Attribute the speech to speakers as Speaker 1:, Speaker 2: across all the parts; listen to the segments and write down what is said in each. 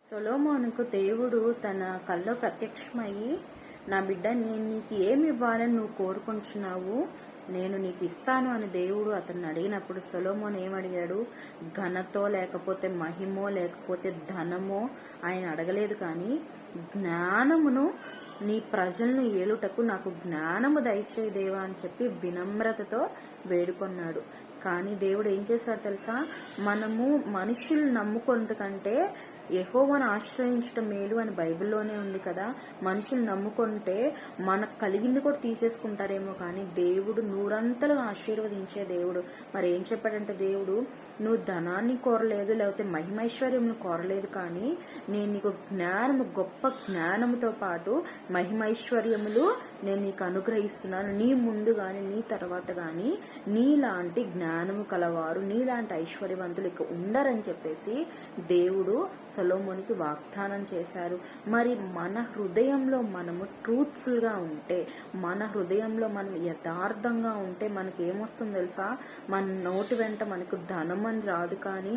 Speaker 1: సొలొమోనుకు దేవుడు తన కల్లో ప్రత్యక్షమయ్యి, నా బిడ్డ, నేను నీకు ఏమి ఇవ్వాలని నువ్వు కోరుకుంటున్నావు, నేను నీకు ఇస్తాను అని దేవుడు అతన్ని అడిగినప్పుడు సొలొమోను ఏమడిగాడు? ఘనతో లేకపోతే మహిమో లేకపోతే ధనమో ఆయన అడగలేదు, కానీ జ్ఞానమును నీ ప్రజలను ఏలుటకు నాకు జ్ఞానము దయచేయి దేవా అని చెప్పి వినమ్రతతో వేడుకొన్నాడు. కానీ దేవుడు ఏం చేశాడు తెలుసా? మనము మనుషులు నమ్ముకుంటు కంటే యెహోవాను ఆశ్రయించడం మేలు అని బైబిల్లోనే ఉంది కదా. మనుషులు నమ్ముకుంటే మనకు కలిగింది కూడా తీసేసుకుంటారేమో, కానీ దేవుడు నూరంతలు ఆశీర్వదించే దేవుడు. మరి ఏం చెప్పాడంటే దేవుడు, నువ్వు ధనాన్ని కోరలేదు, లేకపోతే మహిమైశ్వర్యమును కోరలేదు, కానీ నేను నీకు జ్ఞానము, గొప్ప జ్ఞానముతో పాటు మహిమైశ్వర్యములు నేను నీకు అనుగ్రహిస్తున్నాను. నీ ముందు గాని నీ తర్వాత గాని నీలాంటి జ్ఞానము కలవారు, నీలాంటి ఐశ్వర్యవంతులు ఇక ఉండరని చెప్పేసి దేవుడు సొలొమోనుకి వాగ్దానం చేశారు. మరి మన హృదయంలో మనము ట్రూత్ఫుల్ గా ఉంటే, మన హృదయంలో మనం యథార్థంగా ఉంటే మనకి ఏమొస్తుందో తెలుసా? మన నోటి వెంట మనకు ధనం అని రాదు, కానీ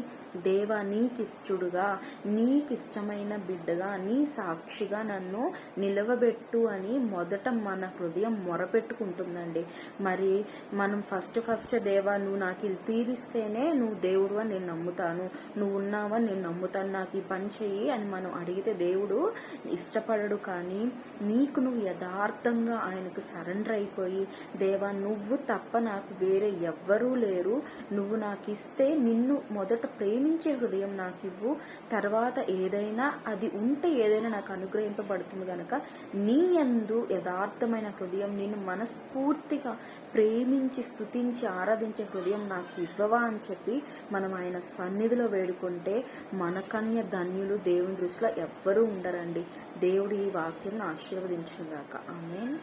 Speaker 1: దేవా నీకిష్టుడుగా, నీకిష్టమైన బిడ్డగా, నీ సాక్షిగా నన్ను నిలవబెట్టు అని మొదట మన హృదయం మొరపెట్టుకుంటుందండి. మరి మనం ఫస్ట్ దేవా నువ్వు నాకు ఇది తీరిస్తేనే నువ్వు దేవుడు అని నేను నమ్ముతాను, నువ్వు ఉన్నావని నేను నమ్ముతాను, నాకు ఈ పని చెయ్యి అని మనం అడిగితే దేవుడు ఇష్టపడడు. కానీ నీకు నువ్వు యథార్థంగా ఆయనకు సరెండర్ అయిపోయి, దేవా నువ్వు తప్ప నాకు వేరే ఎవ్వరూ లేరు, నువ్వు నాకు ఇస్తే నిన్ను మొదట ప్రేమించే హృదయం నాకు ఇవ్వు, తర్వాత ఏదైనా అది ఉంటే ఏదైనా నాకు అనుగ్రహింపబడుతుంది గనక నీ యందు యథార్థమైన హృదయం, నిన్ను మనస్ఫూర్తిగా ప్రేమించి స్తుతించి ఆరాధించే హృదయం నాకు ఇవ్వవా అని చెప్పి మనం ఆయన సన్నిధిలో వేడుకుంటే మనకన్య ధన్యులు దేవుని దృష్టిలో ఎవ్వరూ ఉండరండి. దేవుడు ఈ వాక్యం ఆశీర్వదించుగాక. ఆమేన్.